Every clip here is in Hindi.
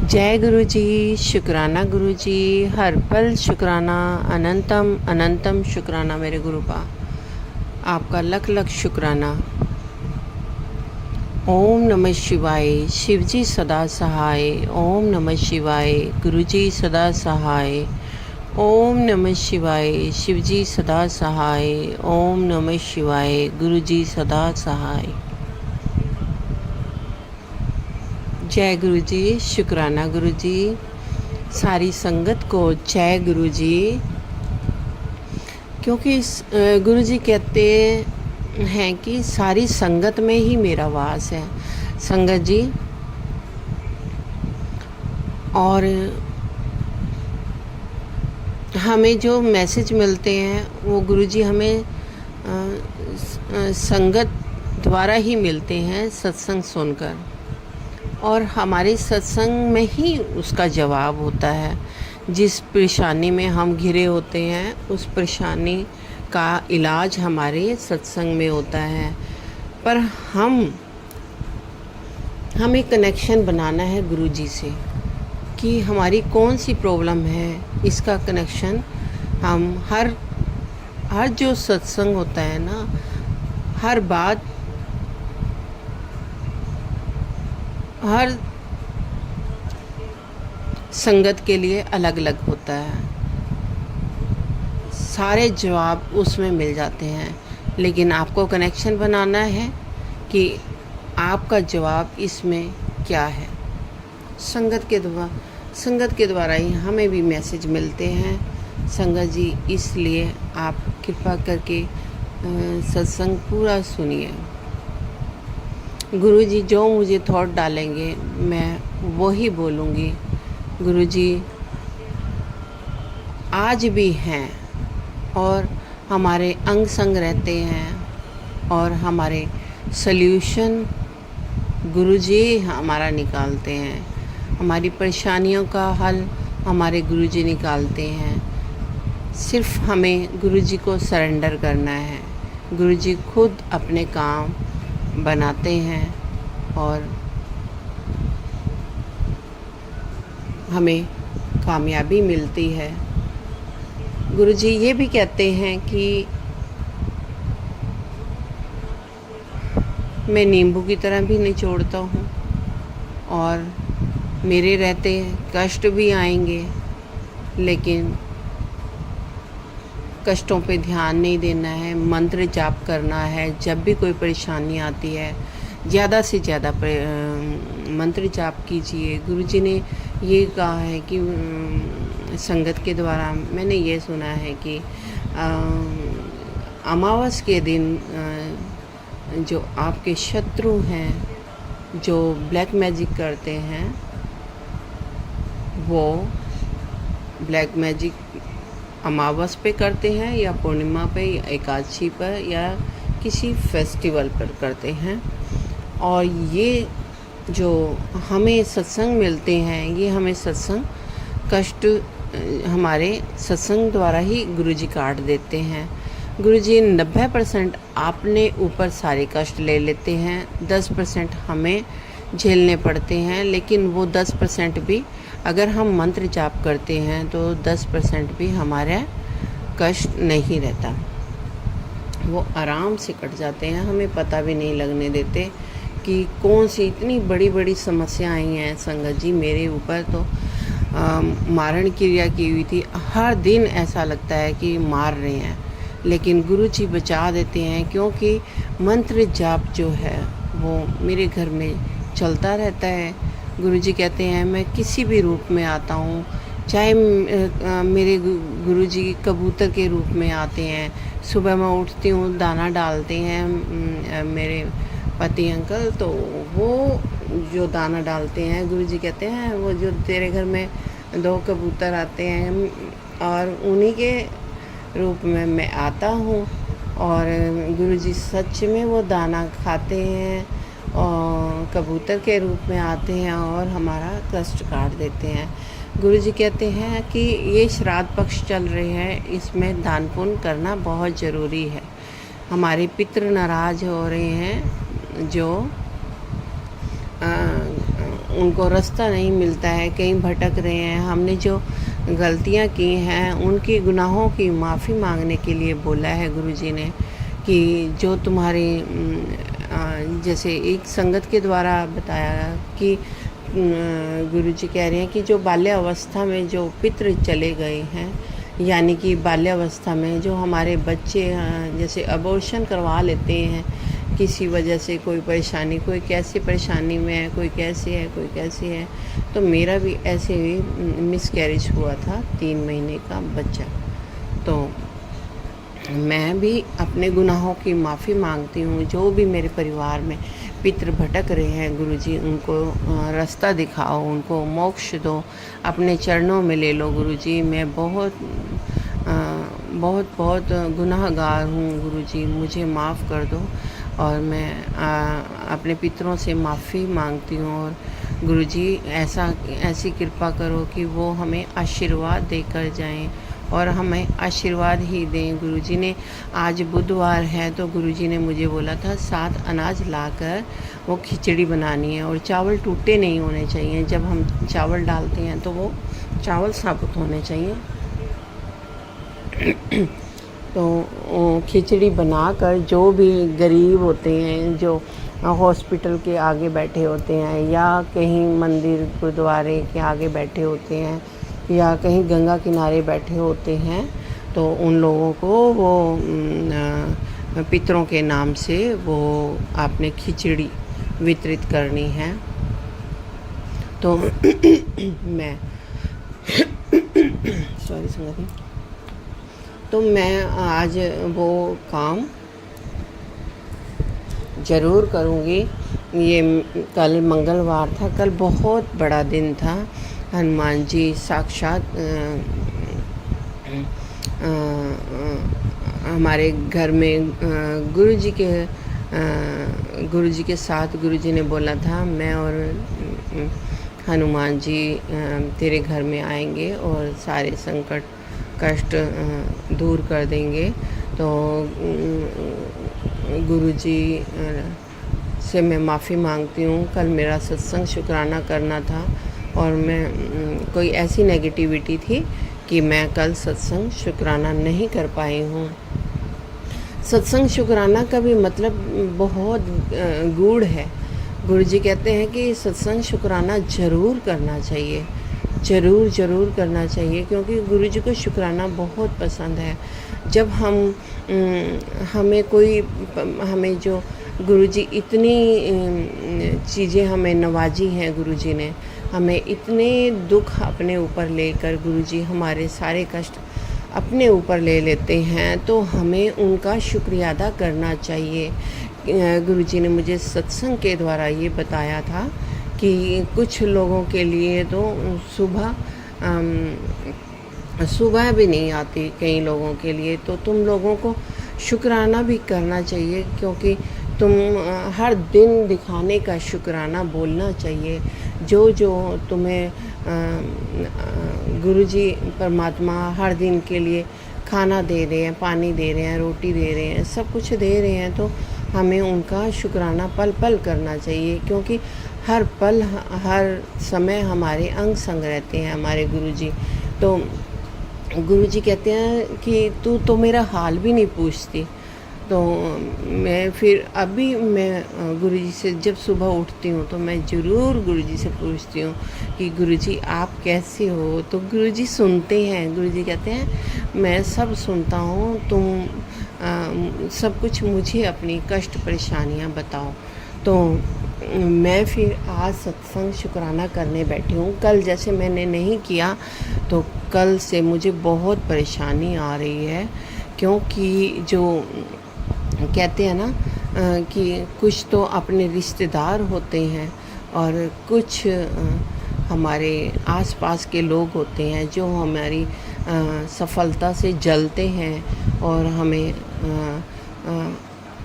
जय गुरु जी। शुक्राना गुरु जी। हर पल शुक्राना, अनंतम अनंतम शुक्राना मेरे गुरु का। आपका लख लख शुक्राना। ओम नमः शिवाय। शिव जी सदा सहाय। ओम नमः शिवाय। गुरु जी सदा सहाय। ओम नमः शिवाय। शिव जी सदा सहाय। ओम नमः शिवाय। गुरु जी सदा सहाय। जय गुरु जी। शुक्राना गुरु जी। सारी संगत को जय गुरु जी। क्योंकि गुरु जी कहते हैं कि सारी संगत में ही मेरा वास है। संगत जी, और हमें जो मैसेज मिलते हैं वो गुरु जी हमें संगत द्वारा ही मिलते हैं, सत्संग सुनकर। और हमारे सत्संग में ही उसका जवाब होता है। जिस परेशानी में हम घिरे होते हैं उस परेशानी का इलाज हमारे सत्संग में होता है। पर हमें कनेक्शन बनाना है गुरु जी से कि हमारी कौन सी प्रॉब्लम है। इसका कनेक्शन हम हर जो सत्संग होता है ना, हर बात, हर संगत के लिए अलग अलग होता है। सारे जवाब उसमें मिल जाते हैं, लेकिन आपको कनेक्शन बनाना है कि आपका जवाब इसमें क्या है। संगत के द्वारा ही हमें भी मैसेज मिलते हैं। संगत जी, इसलिए आप कृपा करके सत्संग पूरा सुनिए। गुरु जी जो मुझे थॉट डालेंगे मैं वो ही बोलूँगी। गुरु जी आज भी हैं और हमारे अंग संग रहते हैं, और हमारे सल्यूशन गुरु जी हमारा निकालते हैं। हमारी परेशानियों का हल हमारे गुरु जी निकालते हैं। सिर्फ हमें गुरु जी को सरेंडर करना है। गुरु जी खुद अपने काम बनाते हैं और हमें कामयाबी मिलती है। गुरु जी ये भी कहते हैं कि मैं नींबू की तरह भी निचोड़ता हूँ, और मेरे रहते कष्ट भी आएंगे, लेकिन कष्टों पे ध्यान नहीं देना है। मंत्र जाप करना है। जब भी कोई परेशानी आती है ज़्यादा से ज़्यादा मंत्र जाप कीजिए। गुरु जी ने ये कहा है कि संगत के द्वारा मैंने ये सुना है कि अमावस के दिन जो आपके शत्रु हैं, जो ब्लैक मैजिक करते हैं, वो ब्लैक मैजिक अमावस पे करते हैं या पूर्णिमा पे या एकादशी पर या किसी फेस्टिवल पर करते हैं। और ये जो हमें सत्संग मिलते हैं, ये हमें सत्संग कष्ट हमारे सत्संग द्वारा ही गुरु जी काट देते हैं। गुरु जी 90% आपने ऊपर सारे कष्ट ले लेते हैं, 10% हमें झेलने पड़ते हैं। लेकिन वो 10% भी अगर हम मंत्र जाप करते हैं तो 10% भी हमारा कष्ट नहीं रहता, वो आराम से कट जाते हैं। हमें पता भी नहीं लगने देते कि कौन सी इतनी बड़ी बड़ी समस्या आई हैं। संगत जी मेरे ऊपर तो मारण क्रिया की हुई थी। हर दिन ऐसा लगता है कि मार रहे हैं, लेकिन गुरु जी बचा देते हैं, क्योंकि मंत्र जाप जो है वो मेरे घर में चलता रहता है। गुरु जी कहते हैं मैं किसी भी रूप में आता हूँ, चाहे मेरे गुरु जी कबूतर के रूप में आते हैं। सुबह मैं उठती हूँ, दाना डालते हैं मेरे पति अंकल, तो वो जो दाना डालते हैं गुरु जी कहते हैं वो जो तेरे घर में 2 कबूतर आते हैं, और उन्हीं के रूप में मैं आता हूँ। और गुरु जी सच में वो दाना खाते हैं और कबूतर के रूप में आते हैं और हमारा कष्ट काट देते हैं। गुरु जी कहते हैं कि ये श्राद्ध पक्ष चल रहे हैं, इसमें दान पुण्य करना बहुत ज़रूरी है। हमारे पितृ नाराज़ हो रहे हैं, जो उनको रास्ता नहीं मिलता है, कहीं भटक रहे हैं, हमने जो गलतियाँ की हैं उनकी गुनाहों की माफ़ी मांगने के लिए बोला है गुरुजी ने कि जो तुम्हारी जैसे एक संगत के द्वारा बताया कि गुरुजी कह रहे हैं कि जो बाल्यावस्था में जो पितृ चले गए हैं, यानी कि बाल्यावस्था में जो हमारे बच्चे जैसे अबॉर्शन करवा लेते हैं किसी वजह से, कोई परेशानी, कोई कैसी परेशानी में है, कोई कैसे है, कोई कैसे है। तो मेरा भी ऐसे ही मिसकैरेज हुआ था, 3 महीने का बच्चा। तो मैं भी अपने गुनाहों की माफ़ी मांगती हूँ। जो भी मेरे परिवार में पितृ भटक रहे हैं, गुरुजी उनको रास्ता दिखाओ, उनको मोक्ष दो, अपने चरणों में ले लो गुरुजी। मैं बहुत बहुत गुनाहगार हूँ गुरुजी, मुझे माफ़ कर दो। और मैं अपने पितरों से माफ़ी मांगती हूँ। और गुरुजी ऐसी कृपा करो कि वो हमें आशीर्वाद देकर जाएं और हमें आशीर्वाद ही दें। गुरुजी ने आज बुधवार है तो गुरुजी ने मुझे बोला था 7 अनाज लाकर वो खिचड़ी बनानी है और चावल टूटे नहीं होने चाहिए। जब हम चावल डालते हैं तो वो चावल साबुत होने चाहिए। तो खिचड़ी बनाकर जो भी गरीब होते हैं, जो हॉस्पिटल के आगे बैठे होते हैं या कहीं मंदिर गुरुद्वारे के आगे बैठे होते हैं या कहीं गंगा किनारे बैठे होते हैं, तो उन लोगों को वो पितरों के नाम से वो आपने खिचड़ी वितरित करनी है। तो मैं सॉरी संगति, तो मैं आज वो काम ज़रूर करूँगी। ये कल मंगलवार था, कल बहुत बड़ा दिन था। हनुमान जी साक्षात हमारे घर में गुरुजी के साथ गुरुजी ने बोला था मैं और हनुमान जी तेरे घर में आएंगे और सारे संकट कष्ट दूर कर देंगे। तो गुरुजी से मैं माफ़ी मांगती हूँ। कल मेरा सत्संग शुक्राना करना था और मैं कोई ऐसी नेगेटिविटी थी कि मैं कल सत्संग शुक्राना नहीं कर पाई हूँ। सत्संग शुक्राना का भी मतलब बहुत गूढ़ है। गुरुजी कहते हैं कि सत्संग शुक्राना ज़रूर करना चाहिए, ज़रूर करना चाहिए, क्योंकि गुरुजी को शुक्राना बहुत पसंद है। जब हमें जो गुरुजी इतनी चीज़ें हमें नवाजी हैं, गुरुजी ने हमें इतने दुख अपने ऊपर लेकर गुरुजी हमारे सारे कष्ट अपने ऊपर ले लेते हैं, तो हमें उनका शुक्रिया अदा करना चाहिए। गुरुजी ने मुझे सत्संग के द्वारा ये बताया था कि कुछ लोगों के लिए तो सुबह भी नहीं आती, कई लोगों के लिए तो तुम लोगों को शुक्राना भी करना चाहिए, क्योंकि तुम हर दिन दिखाने का शुक्राना बोलना चाहिए। जो तुम्हें गुरुजी परमात्मा हर दिन के लिए खाना दे रहे हैं, पानी दे रहे हैं, रोटी दे रहे हैं, सब कुछ दे रहे हैं, तो हमें उनका शुक्राना पल पल करना चाहिए, क्योंकि हर पल हर समय हमारे अंग संग रहते हैं हमारे गुरुजी। तो गुरुजी कहते हैं कि तू तो मेरा हाल भी नहीं पूछती। तो मैं फिर अभी मैं गुरुजी से जब सुबह उठती हूँ तो मैं ज़रूर गुरुजी से पूछती हूँ कि गुरुजी आप कैसे हो। तो गुरुजी सुनते हैं। गुरुजी कहते हैं मैं सब सुनता हूँ, तुम सब कुछ मुझे अपनी कष्ट परेशानियाँ बताओ। तो मैं फिर आज सत्संग शुक्राना करने बैठी हूँ। कल जैसे मैंने नहीं किया तो कल से मुझे बहुत परेशानी आ रही है, क्योंकि जो कहते हैं ना कि कुछ तो अपने रिश्तेदार होते हैं और कुछ हमारे आसपास के लोग होते हैं जो हमारी सफलता से जलते हैं और हमें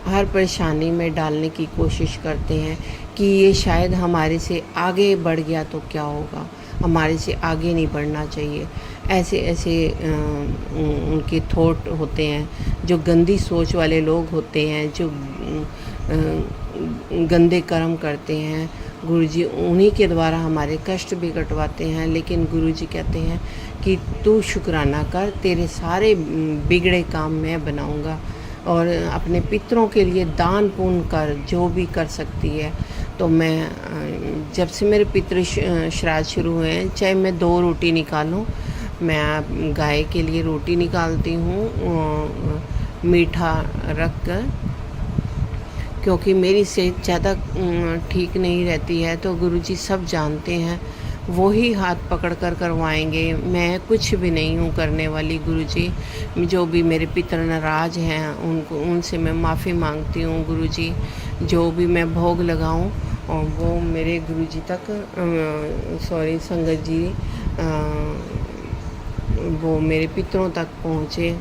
हर परेशानी में डालने की कोशिश करते हैं कि ये शायद हमारे से आगे बढ़ गया तो क्या होगा, हमारे से आगे नहीं बढ़ना चाहिए। ऐसे उनके थॉट होते हैं, जो गंदी सोच वाले लोग होते हैं, जो गंदे कर्म करते हैं, गुरुजी उन्हीं के द्वारा हमारे कष्ट भी कटवाते हैं, लेकिन गुरुजी कहते हैं कि तू शुक्राना कर, तेरे सारे बिगड़े काम मैं बनाऊंगा। और अपने पितरों के लिए दान पुण्य कर, जो भी कर सकती है। तो मैं जब से मेरे पितृ श्राद्ध शुरू हुए हैं, चाहे मैं 2 रोटी निकालूं, मैं गाय के लिए रोटी निकालती हूँ मीठा रख कर, क्योंकि मेरी सेहत ज़्यादा ठीक नहीं रहती है। तो गुरुजी सब जानते हैं, वो ही हाथ पकड़ कर करवाएंगे। मैं कुछ भी नहीं हूँ करने वाली गुरुजी। जो भी मेरे पितर नाराज़ हैं उनको, उनसे मैं माफ़ी मांगती हूँ गुरुजी। जो भी मैं भोग लगाऊँ और वो मेरे गुरुजी तक, सॉरी संगत जी, वो मेरे पितरों तक पहुँचे।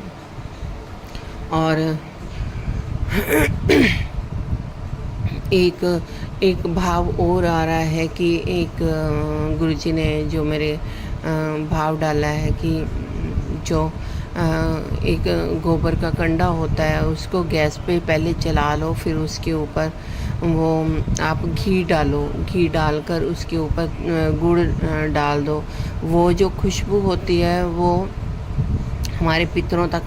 और एक भाव और आ रहा है कि एक गुरुजी ने जो मेरे भाव डाला है कि जो एक गोबर का कंडा होता है, उसको गैस पे पहले जला लो, फिर उसके ऊपर वो आप घी डालो, घी डालकर उसके ऊपर गुड़ डाल दो। वो जो खुशबू होती है वो हमारे पितरों तक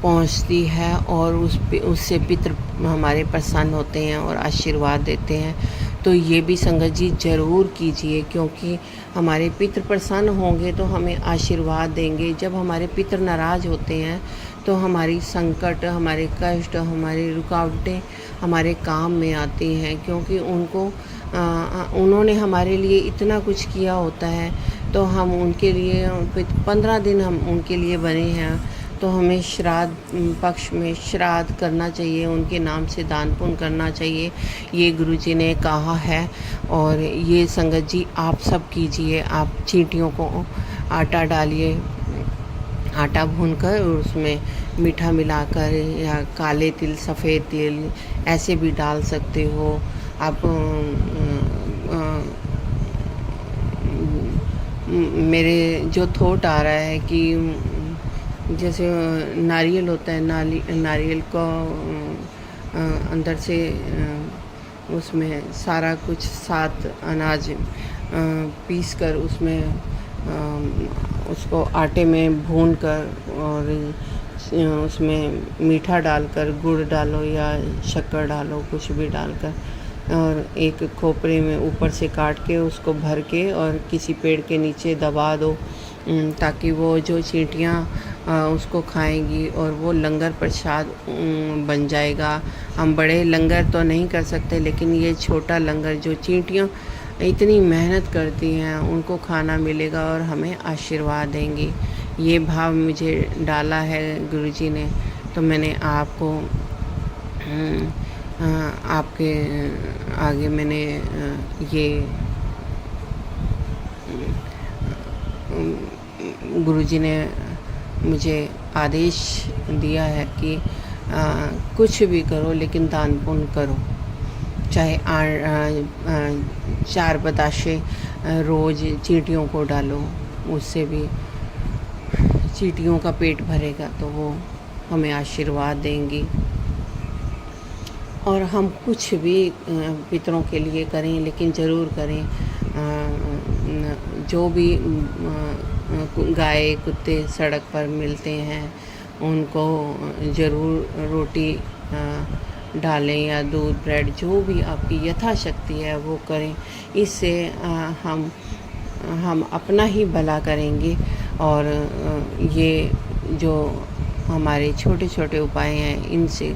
पहुंचती है, और उससे पितर हमारे प्रसन्न होते हैं और आशीर्वाद देते हैं। तो ये भी संगत जी ज़रूर कीजिए, क्योंकि हमारे पितर प्रसन्न होंगे तो हमें आशीर्वाद देंगे। जब हमारे पितर नाराज़ होते हैं तो हमारी संकट, हमारे कष्ट, हमारी रुकावटें हमारे काम में आती हैं, क्योंकि उन्होंने हमारे लिए इतना कुछ किया होता है। तो हम उनके लिए 15 दिन हम उनके लिए बने हैं, तो हमें श्राद्ध पक्ष में श्राद्ध करना चाहिए, उनके नाम से दान पुण्य करना चाहिए, ये गुरुजी ने कहा है। और ये संगत जी आप सब कीजिए। आप चींटियों को आटा डालिए, आटा भूनकर उसमें मीठा मिलाकर, या काले तिल, सफ़ेद तिल ऐसे भी डाल सकते हो आप। मेरे जो थॉट आ रहा है कि जैसे नारियल होता है, नारियल को अंदर से उसमें सारा कुछ 7 अनाज पीस कर उसमें उसको आटे में भून कर, और उसमें मीठा डालकर, गुड़ डालो या शक्कर डालो, कुछ भी डालकर, और एक खोपरे में ऊपर से काट के उसको भर के और किसी पेड़ के नीचे दबा दो, ताकि वो जो चींटियाँ उसको खाएंगी और वो लंगर प्रसाद बन जाएगा। हम बड़े लंगर तो नहीं कर सकते, लेकिन ये छोटा लंगर जो चींटियाँ इतनी मेहनत करती हैं उनको खाना मिलेगा और हमें आशीर्वाद देंगी। ये भाव मुझे डाला है गुरुजी ने, तो मैंने आपको आपके आगे मैंने ये गुरुजी ने मुझे आदेश दिया है कि कुछ भी करो लेकिन दान पुण्य करो। चाहे 4 बताशे रोज़ चींटियों को डालो, उससे भी चींटियों का पेट भरेगा तो वो हमें आशीर्वाद देंगी। और हम कुछ भी पितरों के लिए करें, लेकिन ज़रूर करें। जो भी गाय कुत्ते सड़क पर मिलते हैं उनको ज़रूर रोटी डालें या दूध, ब्रेड, जो भी आपकी यथाशक्ति है वो करें। इससे हम अपना ही भला करेंगे। और ये जो हमारे छोटे छोटे उपाय हैं, इनसे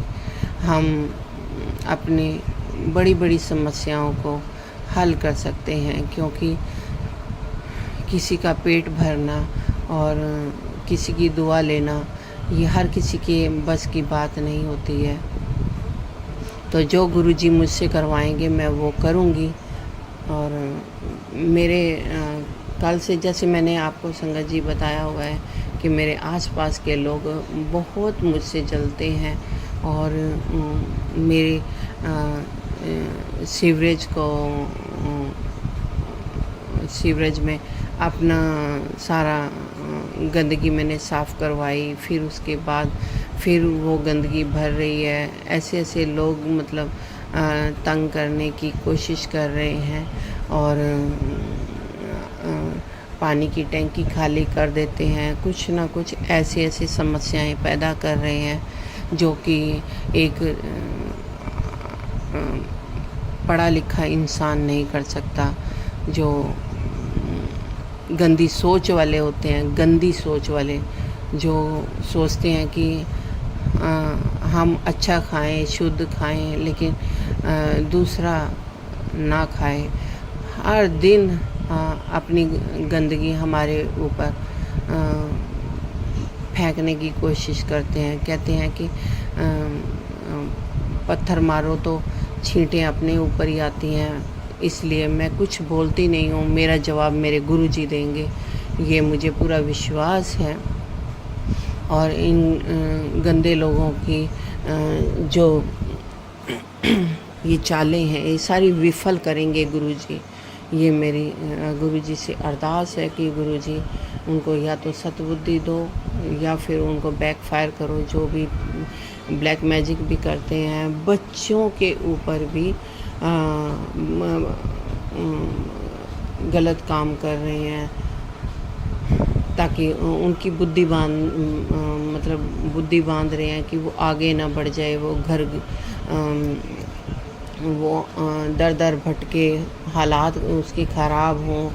हम अपनी बड़ी बड़ी समस्याओं को हल कर सकते हैं। क्योंकि किसी का पेट भरना और किसी की दुआ लेना, ये हर किसी के बस की बात नहीं होती है। तो जो गुरुजी मुझसे करवाएंगे मैं वो करूँगी। और मेरे कल से, जैसे मैंने आपको संगत जी बताया हुआ है कि मेरे आसपास के लोग बहुत मुझसे जलते हैं, और मेरे सीवरेज में अपना सारा गंदगी मैंने साफ़ करवाई, फिर उसके बाद फिर वो गंदगी भर रही है। ऐसे ऐसे लोग मतलब तंग करने की कोशिश कर रहे हैं, और पानी की टंकी खाली कर देते हैं। कुछ ना कुछ ऐसी ऐसी समस्याएं पैदा कर रहे हैं जो कि एक पढ़ा लिखा इंसान नहीं कर सकता। जो गंदी सोच वाले होते हैं, गंदी सोच वाले जो सोचते हैं कि हम अच्छा खाएं, शुद्ध खाएं, लेकिन दूसरा ना खाएं। हर दिन अपनी गंदगी हमारे ऊपर फेंकने की कोशिश करते हैं। कहते हैं कि पत्थर मारो तो छींटें अपने ऊपर ही आती हैं। इसलिए मैं कुछ बोलती नहीं हूँ, मेरा जवाब मेरे गुरुजी देंगे, ये मुझे पूरा विश्वास है। और इन गंदे लोगों की जो ये चालें हैं, ये सारी विफल करेंगे गुरुजी। ये मेरी गुरुजी से अरदास है कि गुरुजी उनको या तो सद्बुद्धि दो या फिर उनको बैकफायर करो। जो भी ब्लैक मैजिक भी करते हैं, बच्चों के ऊपर भी गलत काम कर रहे हैं, ताकि उनकी बुद्धि बांध रहे हैं कि वो आगे ना बढ़ जाए, वो दर दर भटके, हालात उसके ख़राब हों,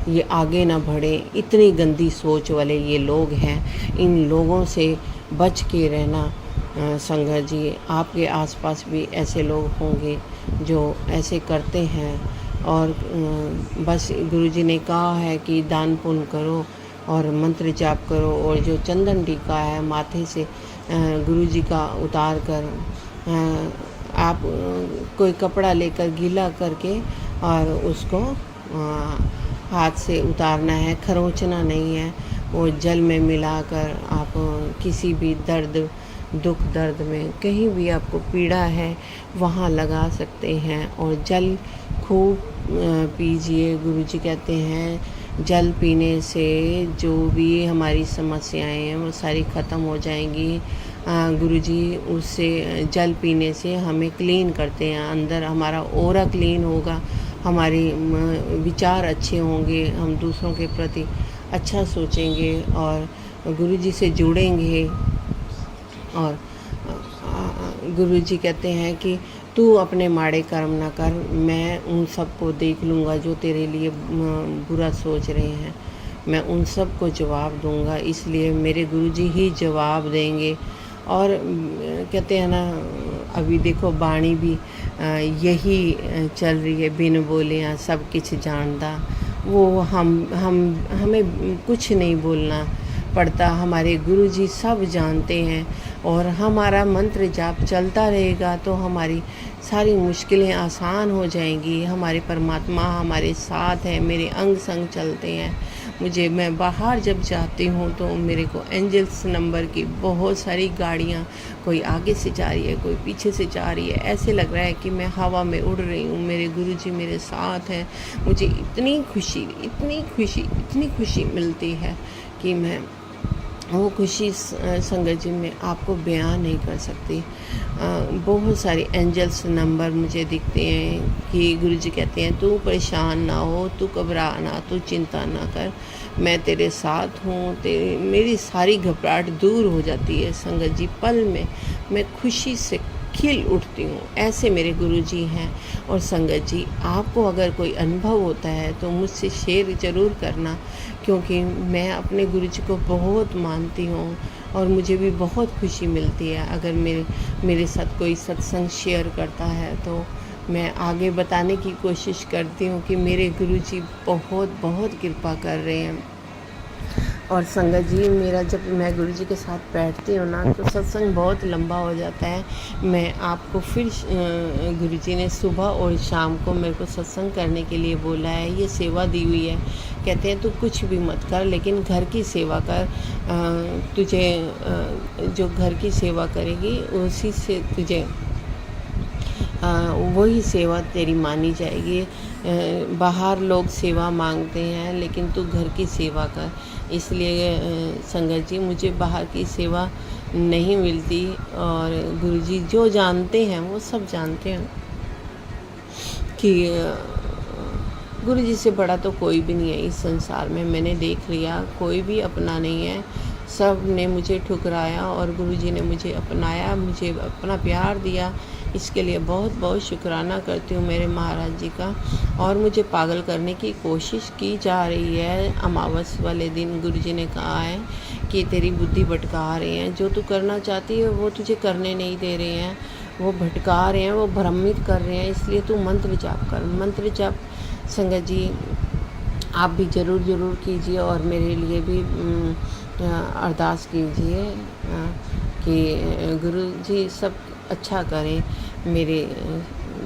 ये आगे ना बढ़े। इतनी गंदी सोच वाले ये लोग हैं। इन लोगों से बच के रहना। संगत जी, आपके आसपास भी ऐसे लोग होंगे जो ऐसे करते हैं। और बस गुरुजी ने कहा है कि दान पुण्य करो और मंत्र जाप करो, और जो चंदन टीका है माथे से गुरुजी का उतार कर आप कोई कपड़ा लेकर गीला करके और उसको हाथ से उतारना है, खरोंचना नहीं है। वो जल में मिलाकर आप किसी भी दुख दर्द में कहीं भी आपको पीड़ा है वहाँ लगा सकते हैं। और जल खूब पीजिए। गुरुजी कहते हैं जल पीने से जो भी हमारी समस्याएं हैं वो सारी ख़त्म हो जाएंगी। गुरुजी उससे जल पीने से हमें क्लीन करते हैं। अंदर हमारा ऑरा क्लीन होगा, हमारे विचार अच्छे होंगे, हम दूसरों के प्रति अच्छा सोचेंगे और गुरुजी से जुड़ेंगे। और गुरुजी कहते हैं कि तू अपने माड़े कर्म ना कर, मैं उन सब को देख लूँगा जो तेरे लिए बुरा सोच रहे हैं, मैं उन सब को जवाब दूँगा। इसलिए मेरे गुरुजी ही जवाब देंगे। और कहते हैं ना, अभी देखो बाणी भी यही चल रही है, बिन बोले सब किछ जानता। वो हमें कुछ नहीं बोलना पड़ता, हमारे गुरुजी सब जानते हैं। और हमारा मंत्र जाप चलता रहेगा तो हमारी सारी मुश्किलें आसान हो जाएंगी। हमारे परमात्मा हमारे साथ है, मेरे अंग संग चलते हैं। मैं बाहर जब जाती हूँ तो मेरे को एंजल्स नंबर की बहुत सारी गाड़ियाँ, कोई आगे से जा रही है, कोई पीछे से जा रही है। ऐसे लग रहा है कि मैं हवा में उड़ रही हूँ, मेरे गुरुजी मेरे साथ हैं। मुझे इतनी खुशी मिलती है कि मैं वो खुशी संगत जी में आपको बयान नहीं कर सकती। बहुत सारे एंजल्स नंबर मुझे दिखते हैं कि गुरुजी कहते हैं तू परेशान ना हो, तू घबरा ना, तू चिंता ना कर, मैं तेरे साथ हूँ। मेरी सारी घबराहट दूर हो जाती है संगत जी, पल में मैं खुशी से खिल उठती हूँ। ऐसे मेरे गुरुजी हैं। और संगत जी, आपको अगर कोई अनुभव होता है तो मुझसे शेयर ज़रूर करना, क्योंकि मैं अपने गुरुजी को बहुत मानती हूँ और मुझे भी बहुत खुशी मिलती है अगर मेरे साथ कोई सत्संग शेयर करता है। तो मैं आगे बताने की कोशिश करती हूँ कि मेरे गुरुजी बहुत कृपा कर रहे हैं। और संगत जी, जब मैं गुरुजी के साथ बैठती हूँ ना तो सत्संग बहुत लंबा हो जाता है। मैं आपको फिर गुरुजी ने सुबह और शाम को मेरे को सत्संग करने के लिए बोला है, ये सेवा दी हुई है। कहते हैं तू कुछ भी मत कर, लेकिन घर की सेवा कर। तुझे जो घर की सेवा करेगी उसी से तुझे वही सेवा तेरी मानी जाएगी। बाहर लोग सेवा मांगते हैं, लेकिन तू घर की सेवा कर। इसलिए संगत जी, मुझे बाहर की सेवा नहीं मिलती। और गुरुजी जो जानते हैं वो सब जानते हैं कि गुरु जी से बड़ा तो कोई भी नहीं है इस संसार में। मैंने देख लिया, कोई भी अपना नहीं है, सब ने मुझे ठुकराया और गुरु जी ने मुझे अपनाया, मुझे अपना प्यार दिया। इसके लिए बहुत बहुत शुक्राना करती हूँ मेरे महाराज जी का। और मुझे पागल करने की कोशिश की जा रही है। अमावस वाले दिन गुरु जी ने कहा है कि तेरी बुद्धि भटका रहे हैं, जो तू करना चाहती है वो तुझे करने नहीं दे रहे हैं, वो भटका रहे हैं, वो भ्रमित कर रहे हैं, इसलिए तू मंत्र जाप कर। मंत्र जाप संगत जी आप भी ज़रूर कीजिए और मेरे लिए भी अरदास कीजिए कि गुरु जी सब अच्छा करें। मेरे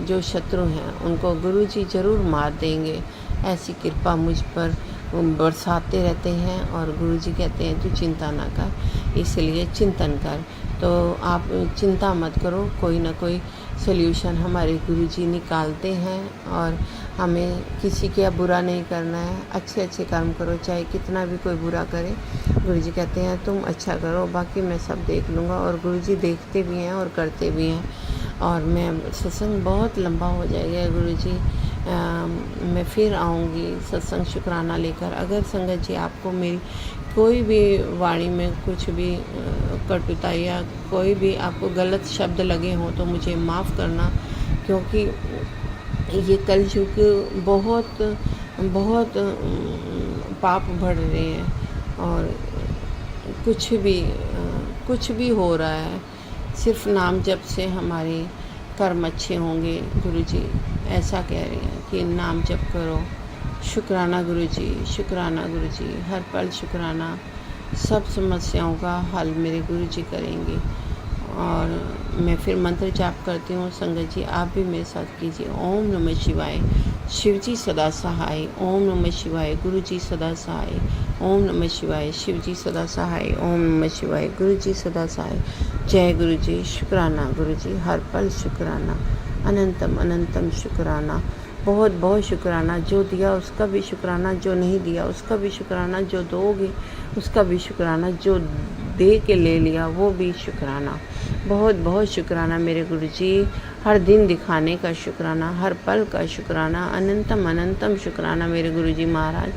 जो शत्रु हैं उनको गुरु जी ज़रूर मार देंगे, ऐसी कृपा मुझ पर बरसाते रहते हैं। और गुरु जी कहते हैं तू चिंता ना कर, इसलिए चिंतन कर। तो आप चिंता मत करो, कोई ना कोई सल्यूशन हमारे गुरु जी निकालते हैं। और हमें किसी का बुरा नहीं करना है, अच्छे अच्छे कर्म करो, चाहे कितना भी कोई बुरा करे। गुरु जी कहते हैं तुम अच्छा करो, बाकी मैं सब देख लूँगा। और गुरु जी देखते भी हैं और करते भी हैं। और मैं सत्संग बहुत लंबा हो जाएगा गुरु जी, मैं फिर आऊँगी सत्संग शुक्राना लेकर। अगर संगत जी आपको मेरी कोई भी वाणी में कुछ भी कटुता या कोई भी आपको गलत शब्द लगे हों तो मुझे माफ़ करना, क्योंकि ये कलयुग बहुत बहुत पाप बढ़ रहे हैं और कुछ भी हो रहा है। सिर्फ नाम जप से हमारे कर्म अच्छे होंगे। गुरु जी ऐसा कह रहे हैं कि नाम जप करो। शुक्राना गुरु जी, शुक्राना गुरु जी, हर पल शुक्राना। सब समस्याओं का हल मेरे गुरु जी करेंगे। और मैं फिर मंत्र जाप करती हूँ। संगत जी आप भी मेरे साथ कीजिए। ओम नमः शिवाय, शिव जी सदा सहाय। ओम नमः शिवाय, गुरु जी सदा सहाय। ओम नमः शिवाय, शिव जी सदा सहाय। ओम नमः शिवाय, गुरु जी सदा सहाय। जय गुरु जी। शुक्राना गुरु जी, हर पल शुक्राना, अनंतम अनंतम शुक्राना। बहुत बहुत शुक्राना। जो दिया उसका भी शुक्राना, जो नहीं दिया उसका भी शुक्राना, जो दोगे उसका भी शुक्राना, जो दे के ले लिया वो भी शुक्राना। बहुत बहुत शुक्राना मेरे गुरु जी। हर दिन दिखाने का शुक्राना, हर पल का शुक्राना, अनंतम अनंतम शुक्राना मेरे गुरु जी महाराज।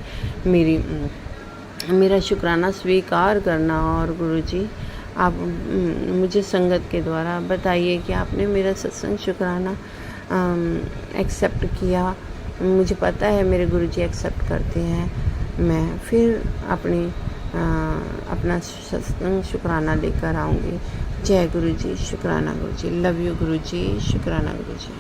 मेरा शुक्राना स्वीकार करना। और गुरु जी आप मुझे संगत के द्वारा बताइए कि आपने मेरा सत्संग शुक्राना एक्सेप्ट किया। मुझे पता है मेरे गुरु जी एक्सेप्ट करते हैं। मैं फिर अपना सत्संग शुक्राना लेकर आऊँगी। जय गुरु जी। शुक्राना गुरु जी। लव यू गुरु जी। शुक्राना गुरु जी।